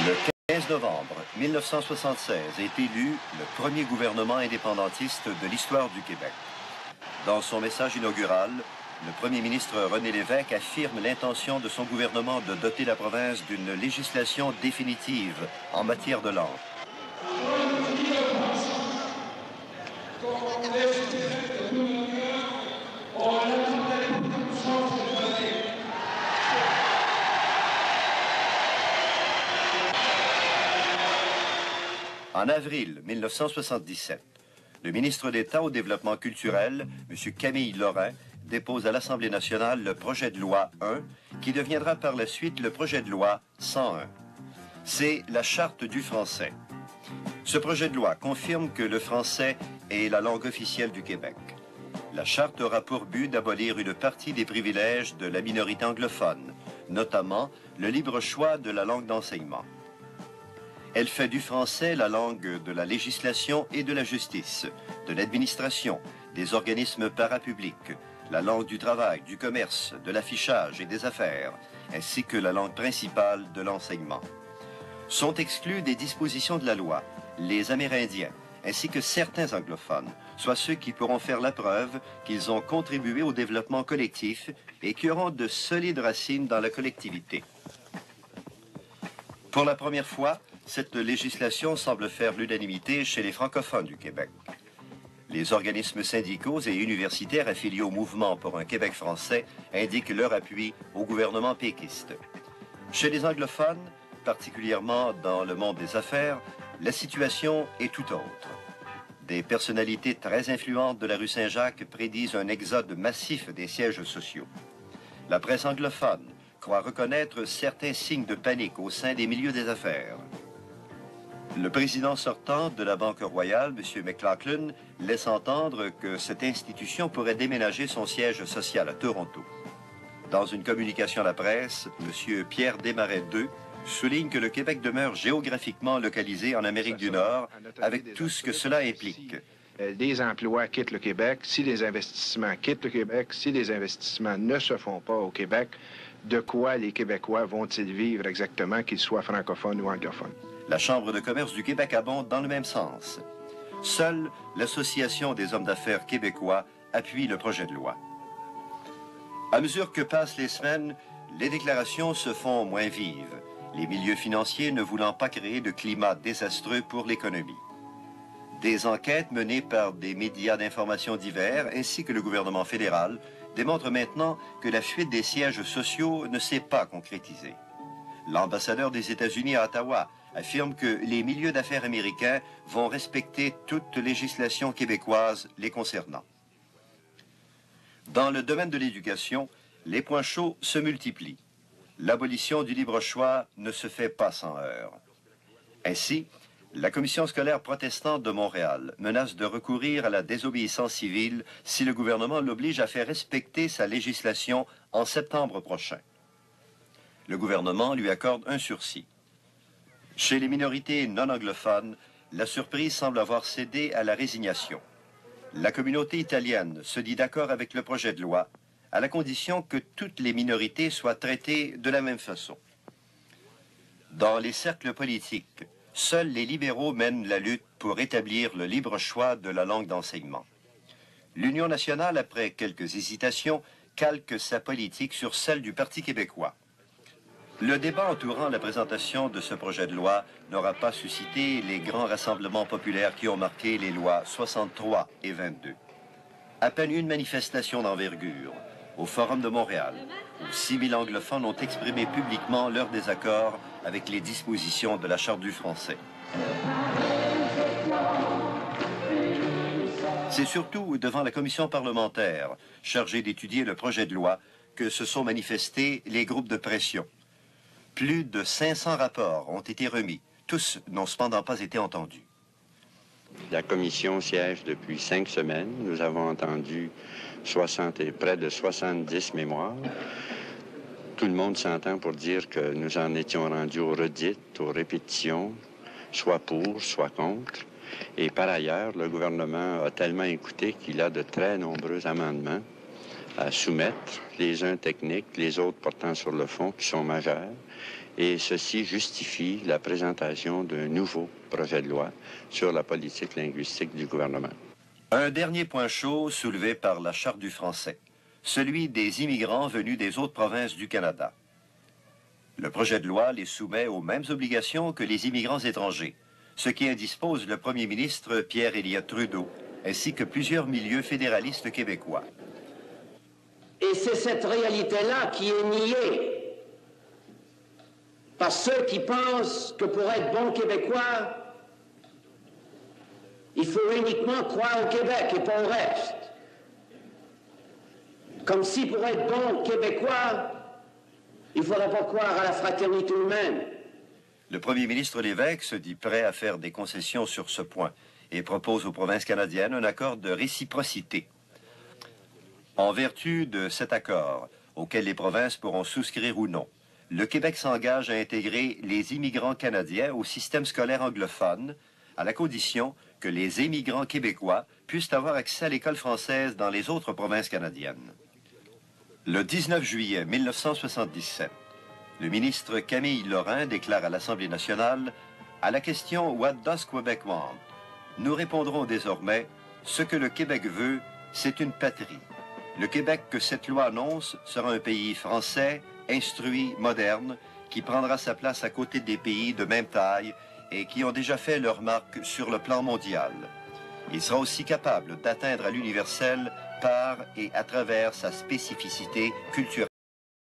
Le 15 novembre 1976 est élu le premier gouvernement indépendantiste de l'histoire du Québec. Dans son message inaugural, le premier ministre René Lévesque affirme l'intention de son gouvernement de doter la province d'une législation définitive en matière de langue. En avril 1977, le ministre d'État au développement culturel, M. Camille Lorrain, dépose à l'Assemblée nationale le projet de loi 1, qui deviendra par la suite le projet de loi 101. C'est la Charte du français. Ce projet de loi confirme que le français est la langue officielle du Québec. La Charte aura pour but d'abolir une partie des privilèges de la minorité anglophone, notamment le libre choix de la langue d'enseignement. Elle fait du français la langue de la législation et de la justice, de l'administration, des organismes parapublics, la langue du travail, du commerce, de l'affichage et des affaires, ainsi que la langue principale de l'enseignement. Sont exclus des dispositions de la loi les Amérindiens, ainsi que certains anglophones, soit ceux qui pourront faire la preuve qu'ils ont contribué au développement collectif et qui auront de solides racines dans la collectivité. Pour la première fois, cette législation semble faire l'unanimité chez les francophones du Québec. Les organismes syndicaux et universitaires affiliés au mouvement pour un Québec français indiquent leur appui au gouvernement péquiste. Chez les anglophones, particulièrement dans le monde des affaires, la situation est tout autre. Des personnalités très influentes de la rue Saint-Jacques prédisent un exode massif des sièges sociaux. La presse anglophone croit reconnaître certains signes de panique au sein des milieux des affaires. Le président sortant de la Banque royale, M. McLaughlin, laisse entendre que cette institution pourrait déménager son siège social à Toronto. Dans une communication à la presse, M. Pierre Desmarais II souligne que le Québec demeure géographiquement localisé en Amérique du Nord, avec tout ce que cela implique. Des emplois quittent le Québec, si les investissements quittent le Québec, si les investissements ne se font pas au Québec, de quoi les Québécois vont-ils vivre exactement, qu'ils soient francophones ou anglophones? La Chambre de commerce du Québec abonde dans le même sens. Seule l'Association des hommes d'affaires québécois appuie le projet de loi. À mesure que passent les semaines, les déclarations se font moins vives, les milieux financiers ne voulant pas créer de climat désastreux pour l'économie. Des enquêtes menées par des médias d'information divers ainsi que le gouvernement fédéral démontrent maintenant que la fuite des sièges sociaux ne s'est pas concrétisée. L'ambassadeur des États-Unis à Ottawa affirme que les milieux d'affaires américains vont respecter toute législation québécoise les concernant. Dans le domaine de l'éducation, les points chauds se multiplient. L'abolition du libre choix ne se fait pas sans heurts. Ainsi, la Commission scolaire protestante de Montréal menace de recourir à la désobéissance civile si le gouvernement l'oblige à faire respecter sa législation en septembre prochain. Le gouvernement lui accorde un sursis. Chez les minorités non anglophones, la surprise semble avoir cédé à la résignation. La communauté italienne se dit d'accord avec le projet de loi, à la condition que toutes les minorités soient traitées de la même façon. Dans les cercles politiques, seuls les libéraux mènent la lutte pour établir le libre choix de la langue d'enseignement. L'Union nationale, après quelques hésitations, calque sa politique sur celle du Parti québécois. Le débat entourant la présentation de ce projet de loi n'aura pas suscité les grands rassemblements populaires qui ont marqué les lois 63 et 22. À peine une manifestation d'envergure au Forum de Montréal, où 6000 anglophones ont exprimé publiquement leur désaccord avec les dispositions de la Charte du français. C'est surtout devant la commission parlementaire, chargée d'étudier le projet de loi, que se sont manifestés les groupes de pression. Plus de 500 rapports ont été remis. Tous n'ont cependant pas été entendus. La commission siège depuis 5 semaines. Nous avons entendu près de 70 mémoires. Tout le monde s'entend pour dire que nous en étions rendus aux redites, aux répétitions, soit pour, soit contre. Et par ailleurs, le gouvernement a tellement écouté qu'il a de très nombreux amendements à soumettre, les uns techniques, les autres portant sur le fond, qui sont majeurs. Et ceci justifie la présentation d'un nouveau projet de loi sur la politique linguistique du gouvernement. Un dernier point chaud soulevé par la Charte du français, celui des immigrants venus des autres provinces du Canada. Le projet de loi les soumet aux mêmes obligations que les immigrants étrangers, ce qui indispose le premier ministre Pierre Elliott Trudeau, ainsi que plusieurs milieux fédéralistes québécois. Et c'est cette réalité-là qui est niée par ceux qui pensent que pour être bon Québécois, il faut uniquement croire au Québec et pas au reste. Comme si pour être bon Québécois, il ne faudrait pas croire à la fraternité humaine. Le premier ministre Lévesque se dit prêt à faire des concessions sur ce point et propose aux provinces canadiennes un accord de réciprocité. En vertu de cet accord, auquel les provinces pourront souscrire ou non, le Québec s'engage à intégrer les immigrants canadiens au système scolaire anglophone, à la condition que les immigrants québécois puissent avoir accès à l'école française dans les autres provinces canadiennes. Le 19 juillet 1977, le ministre Camille Lorrain déclare à l'Assemblée nationale « À la question « What does Quebec want ?» nous répondrons désormais « Ce que le Québec veut, c'est une patrie. Le Québec que cette loi annonce sera un pays français, instruit, moderne, qui prendra sa place à côté des pays de même taille et qui ont déjà fait leur marque sur le plan mondial. Il sera aussi capable d'atteindre à l'universel par et à travers sa spécificité culturelle. »